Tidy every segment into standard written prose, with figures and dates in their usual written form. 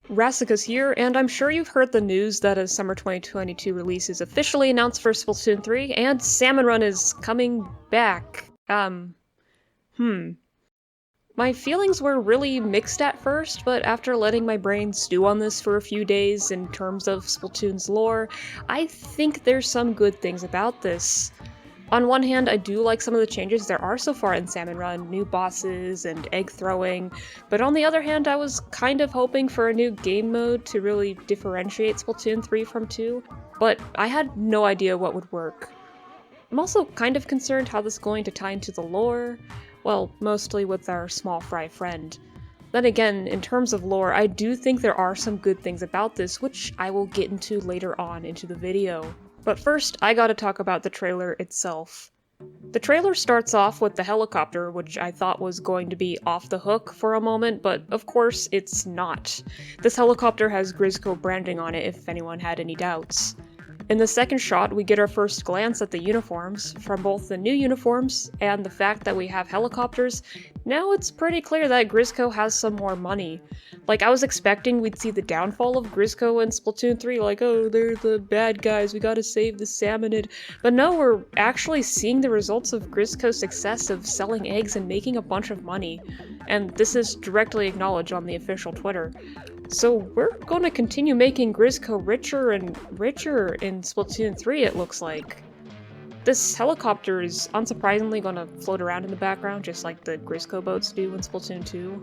Rassicus here, and I'm sure you've heard the news that a summer 2022 release is officially announced for Splatoon 3, and Salmon Run is coming back. My feelings were really mixed at first, but after letting my brain stew on this for a few days in terms of Splatoon's lore, I think there's some good things about this. On one hand, I do like some of the changes there are so far in Salmon Run, new bosses and egg throwing, but on the other hand, I was kind of hoping for a new game mode to really differentiate Splatoon 3 from 2, but I had no idea what would work. I'm also kind of concerned how this is going to tie into the lore, well, mostly with our small fry friend. Then again, in terms of lore, I do think there are some good things about this, which I will get into later on into the video. But first, I gotta talk about the trailer itself. The trailer starts off with the helicopter, which I thought was going to be off the hook for a moment, but of course it's not. This helicopter has Grizzco branding on it if anyone had any doubts. In the second shot, we get our first glance at the uniforms. From both the new uniforms and the fact that we have helicopters, now it's pretty clear that Grizzco has some more money. Like, I was expecting we'd see the downfall of Grizzco in Splatoon 3, like, oh, they're the bad guys, we gotta save the Salmonid. But no, we're actually seeing the results of Grizzco's success of selling eggs and making a bunch of money. And this is directly acknowledged on the official Twitter. So we're going to continue making Grizzco richer and richer in Splatoon 3, it looks like. This helicopter is unsurprisingly going to float around in the background, just like the Grizzco boats do in Splatoon 2.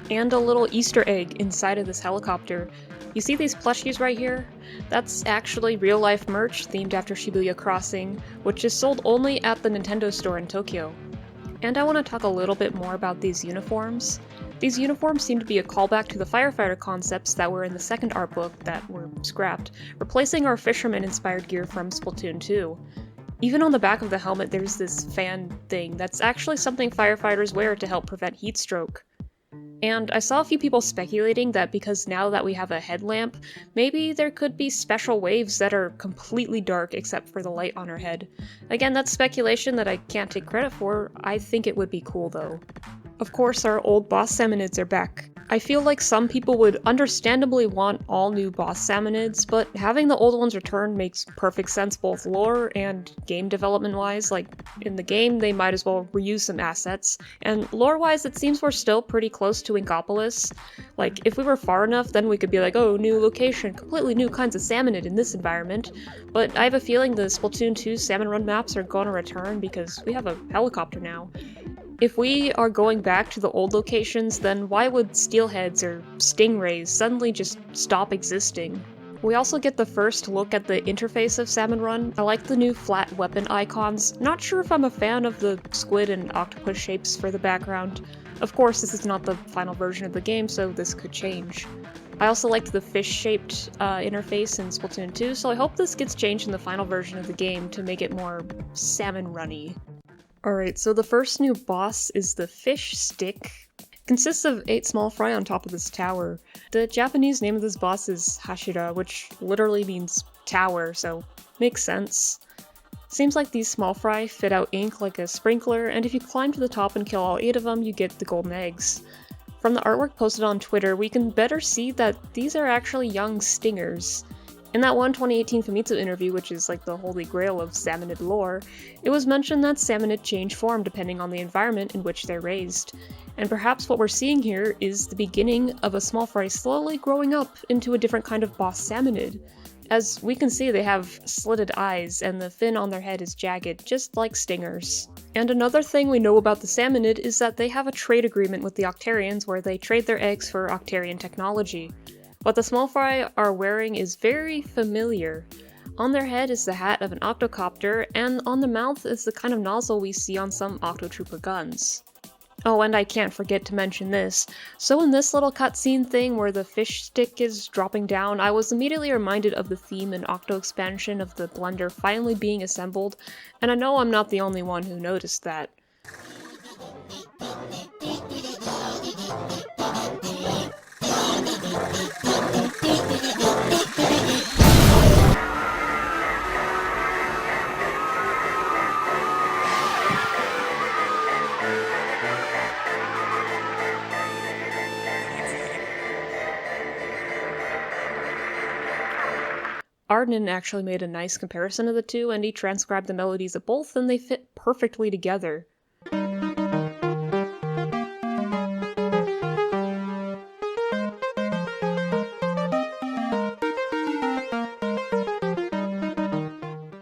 And a little Easter egg inside of this helicopter. You see these plushies right here? That's actually real-life merch themed after Shibuya Crossing, which is sold only at the Nintendo store in Tokyo. And I want to talk a little bit more about these uniforms. These uniforms seem to be a callback to the firefighter concepts that were in the second art book that were scrapped, replacing our fisherman-inspired gear from Splatoon 2. Even on the back of the helmet there's this fan thing that's actually something firefighters wear to help prevent heat stroke. And I saw a few people speculating that because now that we have a headlamp, maybe there could be special waves that are completely dark except for the light on her head. Again, that's speculation that I can't take credit for. I think it would be cool though. Of course, our old boss Salmonids are back. I feel like some people would understandably want all new boss Salmonids, but having the old ones return makes perfect sense both lore and game development wise. Like, in the game they might as well reuse some assets, and lore wise it seems we're still pretty close to Inkopolis. Like, if we were far enough then we could be like, oh, new location, completely new kinds of Salmonid in this environment, but I have a feeling the Splatoon 2 Salmon Run maps are going to return because we have a helicopter now. If we are going back to the old locations, then why would steelheads or stingrays suddenly just stop existing? We also get the first look at the interface of Salmon Run. I like the new flat weapon icons. Not sure if I'm a fan of the squid and octopus shapes for the background. Of course, this is not the final version of the game, so this could change. I also liked the fish-shaped interface in Splatoon 2, so I hope this gets changed in the final version of the game to make it more salmon runny. Alright, so the first new boss is the fish stick. Consists of 8 small fry on top of this tower. The Japanese name of this boss is hashira, which literally means tower, so makes sense. Seems like these small fry fit out ink like a sprinkler, and if you climb to the top and kill all 8 of them, you get the golden eggs. From the artwork posted on Twitter, we can better see that these are actually young stingers. In that one 2018 Famitsu interview, which is like the holy grail of Salmonid lore, it was mentioned that Salmonid change form depending on the environment in which they're raised. And perhaps what we're seeing here is the beginning of a small fry slowly growing up into a different kind of boss Salmonid. As we can see, they have slitted eyes, and the fin on their head is jagged, just like stingers. And another thing we know about the Salmonid is that they have a trade agreement with the Octarians where they trade their eggs for Octarian technology. What the small fry are wearing is very familiar. On their head is the hat of an octocopter, and on the mouth is the kind of nozzle we see on some Octotrooper guns. Oh, and I can't forget to mention this. So in this little cutscene thing where the fish stick is dropping down, I was immediately reminded of the theme in Octo Expansion of the blender finally being assembled, and I know I'm not the only one who noticed that. Arden actually made a nice comparison of the two, and he transcribed the melodies of both, and they fit perfectly together.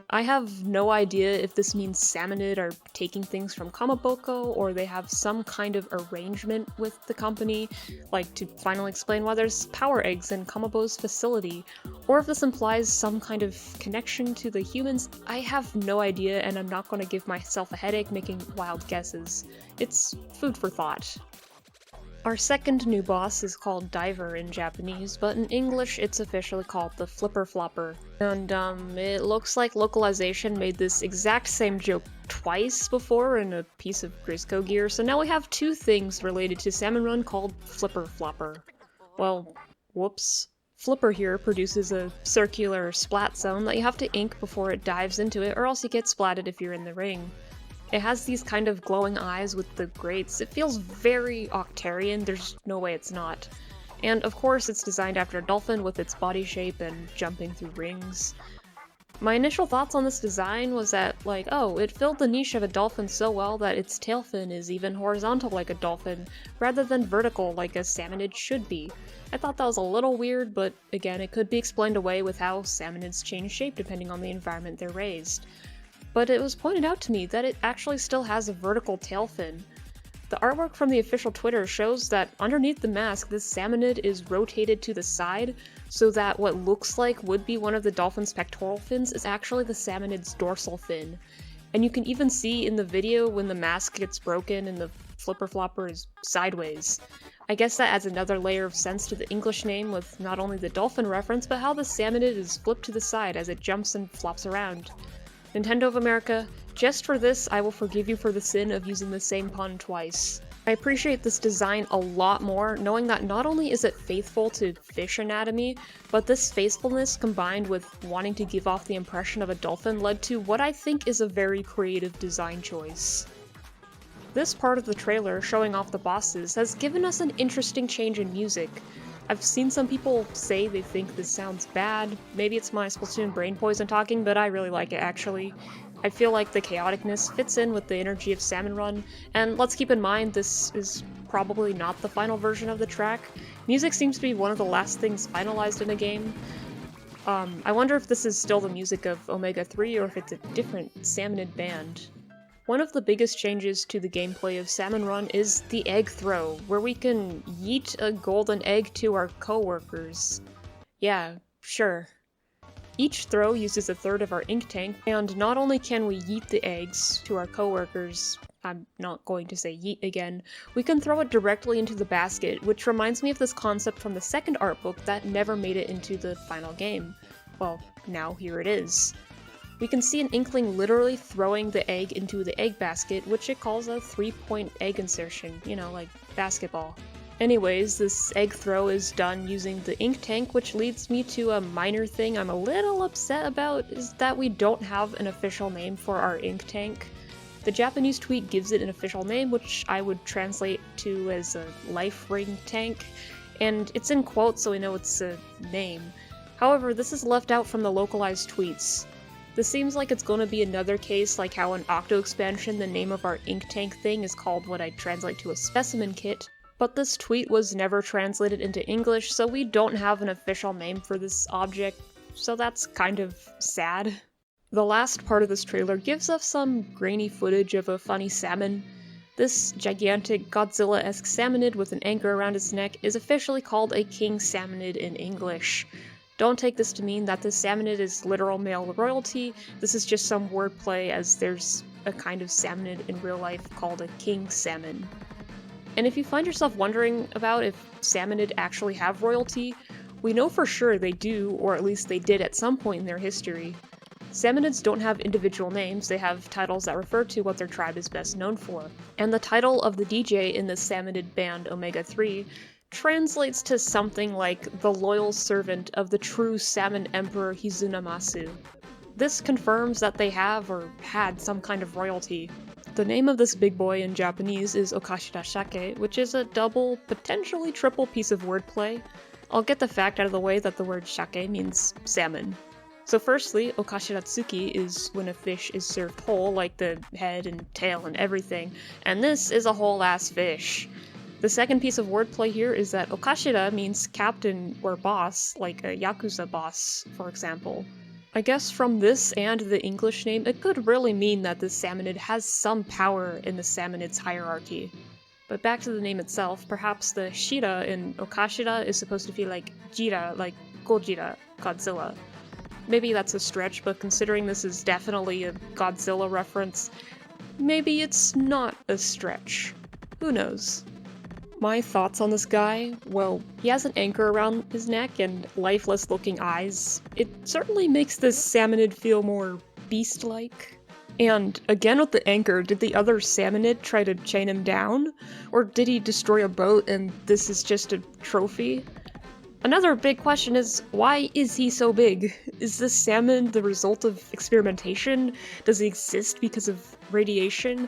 I have no idea if this means Salmonid are taking things from Kamaboko, or they have some kind of arrangement with the company, like to finally explain why there's power eggs in Kamabo's facility, or if this implies some kind of connection to the humans. I have no idea, and I'm not going to give myself a headache making wild guesses. It's food for thought. Our second new boss is called Diver in Japanese, but in English it's officially called the Flipper Flopper. And it looks like localization made this exact same joke twice before in a piece of Grizzco gear, so now we have two things related to Salmon Run called Flipper Flopper. Well, whoops. Flipper here produces a circular splat zone that you have to ink before it dives into it, or else you get splatted if you're in the ring. It has these kind of glowing eyes with the grates. It feels very Octarian, there's no way it's not. And of course it's designed after a dolphin with its body shape and jumping through rings. My initial thoughts on this design was that, like, oh, it filled the niche of a dolphin so well that its tail fin is even horizontal like a dolphin, rather than vertical like a salmonid should be. I thought that was a little weird, but again, it could be explained away with how salmonids change shape depending on the environment they're raised. But it was pointed out to me that it actually still has a vertical tail fin. The artwork from the official Twitter shows that underneath the mask, this salmonid is rotated to the side, so that what looks like would be one of the dolphin's pectoral fins is actually the salmonid's dorsal fin. And you can even see in the video when the mask gets broken and the flipper flopper is sideways. I guess that adds another layer of sense to the English name with not only the dolphin reference, but how the salmonid is flipped to the side as it jumps and flops around. Nintendo of America, just for this, I will forgive you for the sin of using the same pun twice. I appreciate this design a lot more, knowing that not only is it faithful to fish anatomy, but this faithfulness combined with wanting to give off the impression of a dolphin led to what I think is a very creative design choice. This part of the trailer, showing off the bosses, has given us an interesting change in music. I've seen some people say they think this sounds bad. Maybe it's my Splatoon brain poison talking, but I really like it actually. I feel like the chaoticness fits in with the energy of Salmon Run, and let's keep in mind this is probably not the final version of the track. Music seems to be one of the last things finalized in a game. I wonder if this is still the music of Omega 3 or if it's a different Salmonid band. One of the biggest changes to the gameplay of Salmon Run is the egg throw, where we can yeet a golden egg to our co-workers. Yeah, sure. Each throw uses a third of our ink tank, and not only can we yeet the eggs to our co-workers, I'm not going to say yeet again, we can throw it directly into the basket, which reminds me of this concept from the second art book that never made it into the final game. Well, now here it is. We can see an inkling literally throwing the egg into the egg basket, which it calls a 3-point egg insertion, you know, like basketball. Anyways, this egg throw is done using the ink tank, which leads me to a minor thing I'm a little upset about, is that we don't have an official name for our ink tank. The Japanese tweet gives it an official name, which I would translate to as a life ring tank, and it's in quotes so we know it's a name. However, this is left out from the localized tweets. This seems like it's going to be another case like how in Octo Expansion the name of our ink tank thing is called what I translate to a specimen kit, but this tweet was never translated into English, so we don't have an official name for this object, so that's kind of sad. The last part of this trailer gives us some grainy footage of a funny salmon. This gigantic Godzilla-esque salmonid with an anchor around its neck is officially called a king salmonid in English. Don't take this to mean that the salmonid is literal male royalty, this is just some wordplay as there's a kind of salmonid in real life called a king salmon. And if you find yourself wondering about if salmonid actually have royalty, we know for sure they do, or at least they did at some point in their history. Salmonids don't have individual names, they have titles that refer to what their tribe is best known for. And the title of the DJ in the salmonid band Omega 3 translates to something like the loyal servant of the true salmon emperor Hizunamasu. This confirms that they have or had some kind of royalty. The name of this big boy in Japanese is Okashira Shake, which is a double, potentially triple piece of wordplay. I'll get the fact out of the way that the word shake means salmon. So firstly, okashiratsuki is when a fish is served whole, like the head and tail and everything, and this is a whole-ass fish. The second piece of wordplay here is that okashira means captain or boss, like a yakuza boss, for example. I guess from this and the English name, it could really mean that the Salmonid has some power in the Salmonid's hierarchy. But back to the name itself, perhaps the shira in okashira is supposed to be like jira, like Gojira, Godzilla. Maybe that's a stretch, but considering this is definitely a Godzilla reference, maybe it's not a stretch. Who knows? My thoughts on this guy? Well, he has an anchor around his neck and lifeless-looking eyes. It certainly makes this Salmonid feel more beast-like. And again with the anchor, did the other Salmonid try to chain him down? Or did he destroy a boat and this is just a trophy? Another big question is, why is he so big? Is this salmon the result of experimentation? Does he exist because of radiation?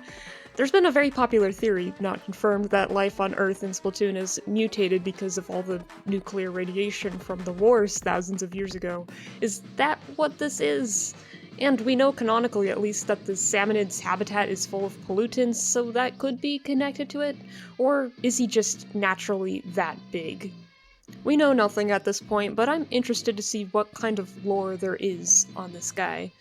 There's been a very popular theory, not confirmed, that life on Earth in Splatoon is mutated because of all the nuclear radiation from the wars thousands of years ago. Is that what this is? And we know canonically at least that the Salmonid's habitat is full of pollutants, so that could be connected to it? Or is he just naturally that big? We know nothing at this point, but I'm interested to see what kind of lore there is on this guy.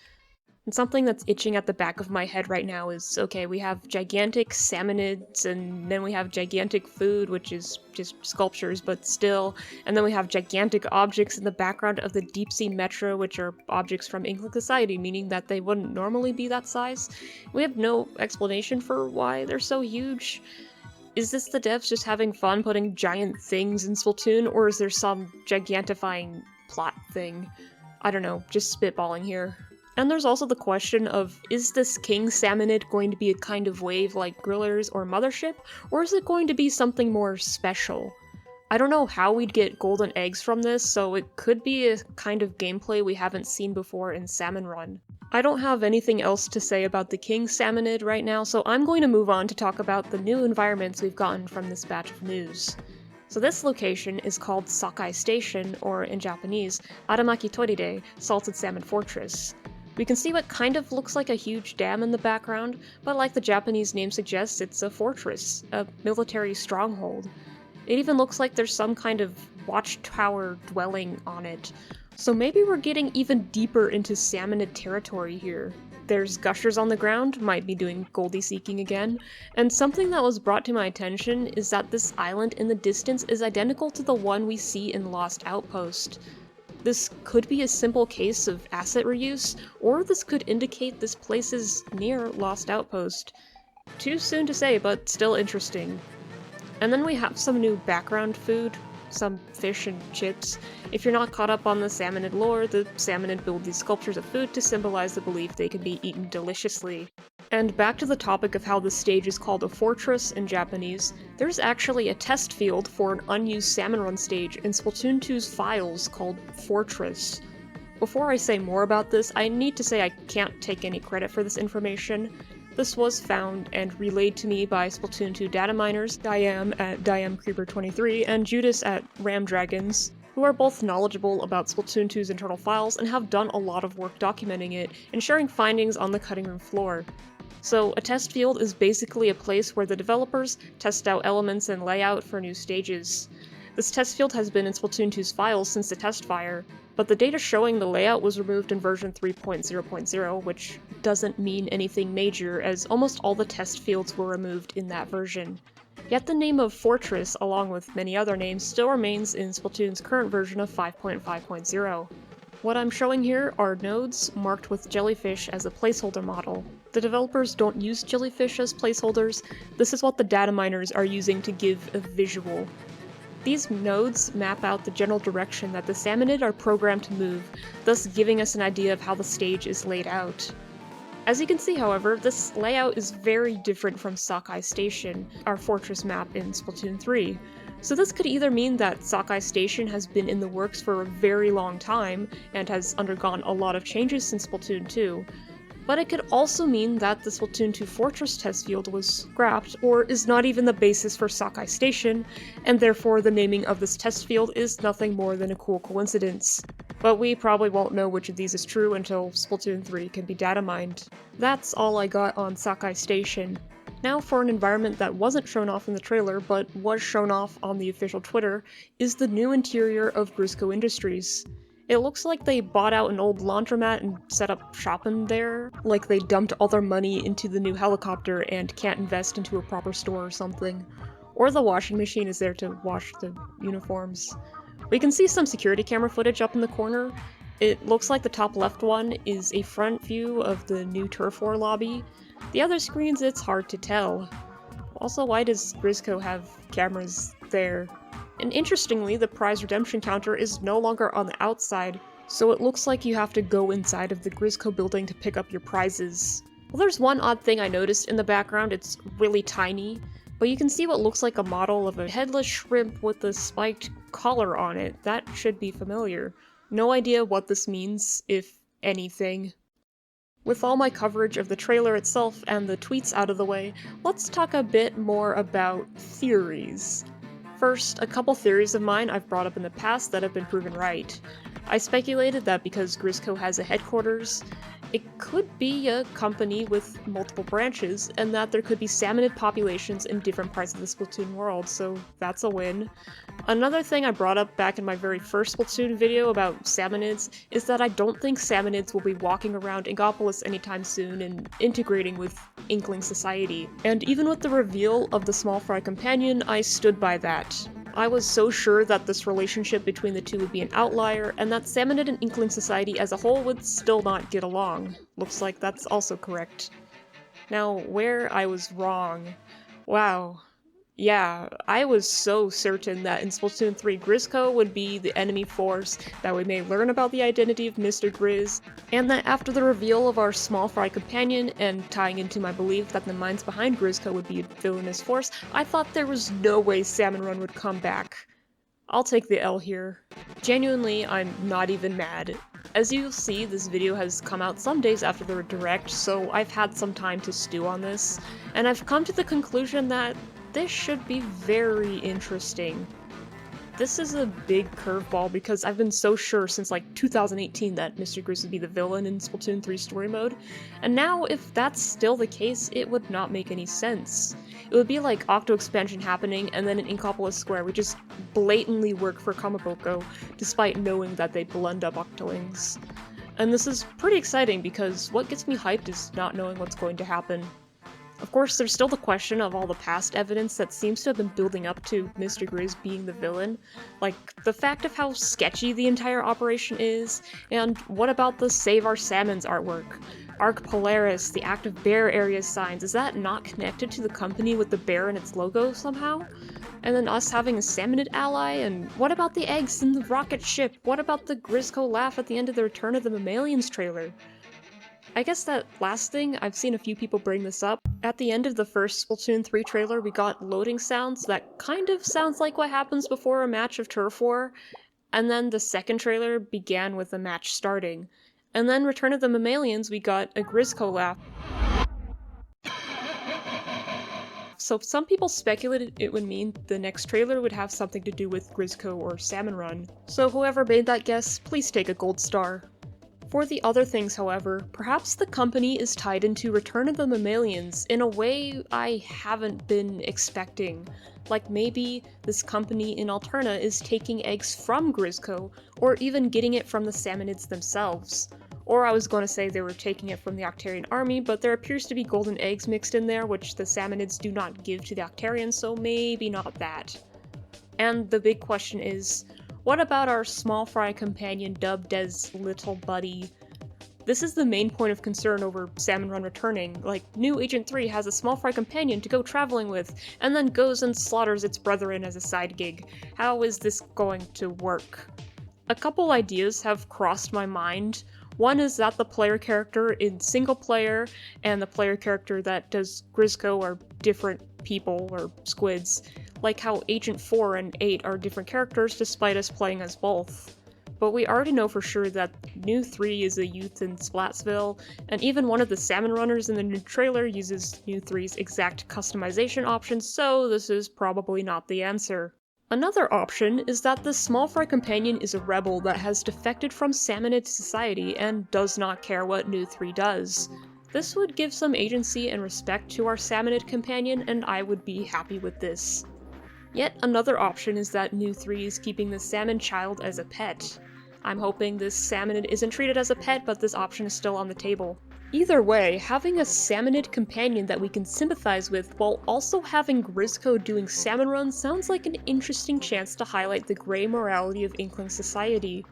And something that's itching at the back of my head right now is, okay, we have gigantic salmonids, and then we have gigantic food, which is just sculptures, but still, and then we have gigantic objects in the background of the deep sea metro, which are objects from Inkling society, meaning that they wouldn't normally be that size. We have no explanation for why they're so huge. Is this the devs just having fun putting giant things in Splatoon, or is there some gigantifying plot thing? I don't know, just spitballing here. And there's also the question of, is this King Salmonid going to be a kind of wave like Grillers or Mothership, or is it going to be something more special? I don't know how we'd get golden eggs from this, so it could be a kind of gameplay we haven't seen before in Salmon Run. I don't have anything else to say about the King Salmonid right now, so I'm going to move on to talk about the new environments we've gotten from this batch of news. So this location is called Sakai Station, or in Japanese, Aramaki Toride, Salted Salmon Fortress. We can see what kind of looks like a huge dam in the background, but like the Japanese name suggests, it's a fortress, a military stronghold. It even looks like there's some kind of watchtower dwelling on it. So maybe we're getting even deeper into Salmonid territory here. There's gushers on the ground, might be doing Goldie seeking again, and something that was brought to my attention is that this island in the distance is identical to the one we see in Lost Outpost. This could be a simple case of asset reuse, or this could indicate this place is near Lost Outpost. Too soon to say, but still interesting. And then we have some new background food, some fish and chips. If you're not caught up on the Salmonid lore, the Salmonid build these sculptures of food to symbolize the belief they can be eaten deliciously. And back to the topic of how the stage is called a fortress in Japanese, there's actually a test field for an unused Salmon Run stage in Splatoon 2's files called Fortress. Before I say more about this, I need to say I can't take any credit for this information. This was found and relayed to me by Splatoon 2 data miners, Diam at DiamCreeper23 and Judas at Ramdragons, who are both knowledgeable about Splatoon 2's internal files and have done a lot of work documenting it and sharing findings on the cutting room floor. So a test field is basically a place where the developers test out elements and layout for new stages. This test field has been in Splatoon 2's files since the test fire, but the data showing the layout was removed in version 3.0.0, which doesn't mean anything major, as almost all the test fields were removed in that version. Yet the name of Fortress, along with many other names, still remains in Splatoon's current version of 5.5.0. What I'm showing here are nodes marked with jellyfish as a placeholder model. The developers don't use jellyfish as placeholders. This is what the data miners are using to give a visual. These nodes map out the general direction that the Salmonid are programmed to move, thus giving us an idea of how the stage is laid out. As you can see, however, this layout is very different from Sakai Station, our fortress map in Splatoon 3. So this could either mean that Sakai Station has been in the works for a very long time and has undergone a lot of changes since Splatoon 2, but it could also mean that the Splatoon 2 Fortress test field was scrapped or is not even the basis for Sakai Station, and therefore the naming of this test field is nothing more than a cool coincidence. But we probably won't know which of these is true until Splatoon 3 can be data mined. That's all I got on Sakai Station. Now for an environment that wasn't shown off in the trailer, but was shown off on the official Twitter, is the new interior of Grizzco Industries. It looks like they bought out an old laundromat and set up shop in there, like they dumped all their money into the new helicopter and can't invest into a proper store or something. Or the washing machine is there to wash the uniforms. We can see some security camera footage up in the corner. It looks like the top left one is a front view of the new turf war lobby. The other screens, it's hard to tell. Also, why does Grizzco have cameras there? And interestingly, the prize redemption counter is no longer on the outside, so it looks like you have to go inside of the Grizzco building to pick up your prizes. Well, there's one odd thing I noticed in the background. It's really tiny, but you can see what looks like a model of a headless shrimp with a spiked collar on it. That should be familiar. No idea what this means, if anything. With all my coverage of the trailer itself and the tweets out of the way, let's talk a bit more about theories. First, a couple theories of mine I've brought up in the past that have been proven right. I speculated that because Grizzco has a headquarters, it could be a company with multiple branches, and that there could be salmonid populations in different parts of the Splatoon world, so that's a win. Another thing I brought up back in my very first Splatoon video about salmonids is that I don't think salmonids will be walking around Ingopolis anytime soon and integrating with Inkling society. And even with the reveal of the small fry companion, I stood by that. I was so sure that this relationship between the two would be an outlier, and that Salmonid and Inkling society as a whole would still not get along. Looks like that's also correct. Now, where I was wrong. Wow. Yeah, I was so certain that in Splatoon 3 Grizzco would be the enemy force, that we may learn about the identity of Mr. Grizz, and that after the reveal of our small fry companion, and tying into my belief that the minds behind Grizzco would be a villainous force, I thought there was no way Salmon Run would come back. I'll take the L here. Genuinely, I'm not even mad. As you'll see, this video has come out some days after the direct, so I've had some time to stew on this, and I've come to the conclusion that this should be very interesting. This is a big curveball because I've been so sure since like 2018 that Mr. Grizz would be the villain in Splatoon 3 story mode, and now if that's still the case, it would not make any sense. It would be like Octo expansion happening and then in Inkopolis Square we just blatantly work for Kamaboko despite knowing that they blend up Octoings. And this is pretty exciting because what gets me hyped is not knowing what's going to happen. Of course, there's still the question of all the past evidence that seems to have been building up to Mr. Grizz being the villain, like the fact of how sketchy the entire operation is, and what about the Save Our Salmons artwork? Arc Polaris, the active bear area signs, is that not connected to the company with the bear in its logo somehow? And then us having a Salmonid ally, and what about the eggs in the rocket ship? What about the Grizzco laugh at the end of the Return of the Mammalians trailer? I guess that last thing, I've seen a few people bring this up. At the end of the first Splatoon 3 trailer, we got loading sounds that kind of sounds like what happens before a match of Turf War, and then the second trailer began with the match starting. And then Return of the Mammalians, we got a Grizzco laugh. So some people speculated it would mean the next trailer would have something to do with Grizzco or Salmon Run. So whoever made that guess, please take a gold star. For the other things, however, perhaps the company is tied into Return of the Mammalians in a way I haven't been expecting. Like maybe this company in Alterna is taking eggs from Grizzco, or even getting it from the Salmonids themselves. Or I was going to say they were taking it from the Octarian army, but there appears to be golden eggs mixed in there, which the Salmonids do not give to the Octarians, so maybe not that. And the big question is, what about our small fry companion dubbed as Little Buddy? This is the main point of concern over Salmon Run returning, like new Agent 3 has a small fry companion to go traveling with, and then goes and slaughters its brethren as a side gig. How is this going to work? A couple ideas have crossed my mind. One is that the player character in single player and the player character that does Grizzco are different people, or squids, like how Agent 4 and 8 are different characters despite us playing as both. But we already know for sure that New 3 is a youth in Splatsville, and even one of the Salmon Runners in the new trailer uses New 3's exact customization options, so this is probably not the answer. Another option is that the small fry companion is a rebel that has defected from Salmonid society and does not care what New 3 does. This would give some agency and respect to our Salmonid companion, and I would be happy with this. Yet another option is that New 3 is keeping the salmon child as a pet. I'm hoping this salmonid isn't treated as a pet, but this option is still on the table. Either way, having a salmonid companion that we can sympathize with while also having Grizzco doing salmon runs sounds like an interesting chance to highlight the gray morality of Inkling society.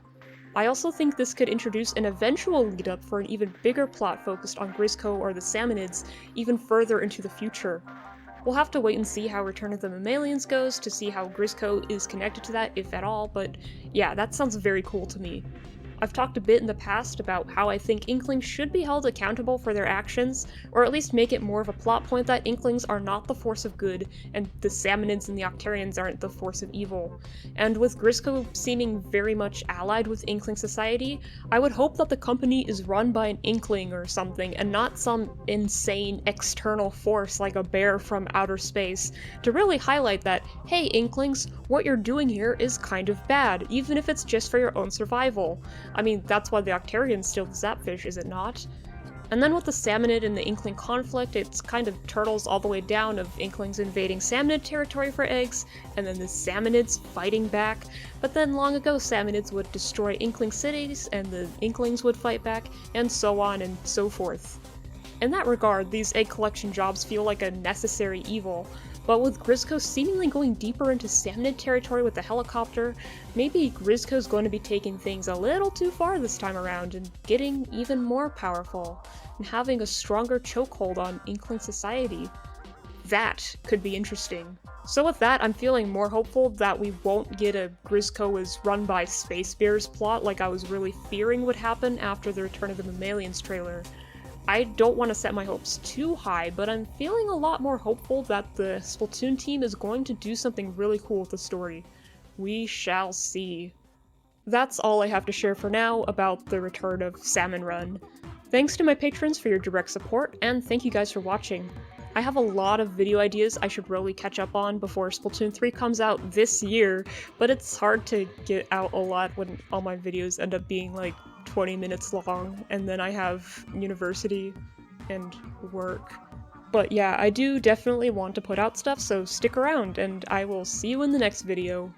I also think this could introduce an eventual lead-up for an even bigger plot focused on Grizzco or the Salmonids even further into the future. We'll have to wait and see how Return of the Mammalians goes to see how Grizzco is connected to that, if at all, but yeah, that sounds very cool to me. I've talked a bit in the past about how I think Inklings should be held accountable for their actions, or at least make it more of a plot point that Inklings are not the force of good, and the Salmonids and the Octarians aren't the force of evil. And with Grizzco seeming very much allied with Inkling society, I would hope that the company is run by an Inkling or something, and not some insane external force like a bear from outer space, to really highlight that, hey Inklings, what you're doing here is kind of bad, even if it's just for your own survival. I mean, that's why the Octarians steal the Zapfish, is it not? And then with the Salmonid and the Inkling conflict, it's kind of turtles all the way down of Inklings invading Salmonid territory for eggs, and then the Salmonids fighting back, but then long ago Salmonids would destroy Inkling cities, and the Inklings would fight back, and so on and so forth. In that regard, these egg collection jobs feel like a necessary evil, but with Grizzco seemingly going deeper into Salmonid territory with the helicopter, maybe Grizzco's going to be taking things a little too far this time around and getting even more powerful, and having a stronger chokehold on Inkling society. That could be interesting. So with that, I'm feeling more hopeful that we won't get a Grizzco is run by space bears plot like I was really fearing would happen after the Return of the Mammalians trailer. I don't want to set my hopes too high, but I'm feeling a lot more hopeful that the Splatoon team is going to do something really cool with the story. We shall see. That's all I have to share for now about the return of Salmon Run. Thanks to my patrons for your direct support, and thank you guys for watching. I have a lot of video ideas I should really catch up on before Splatoon 3 comes out this year, but it's hard to get out a lot when all my videos end up being like 20 minutes long, and then I have university and work. But yeah, I do definitely want to put out stuff, so stick around, and I will see you in the next video.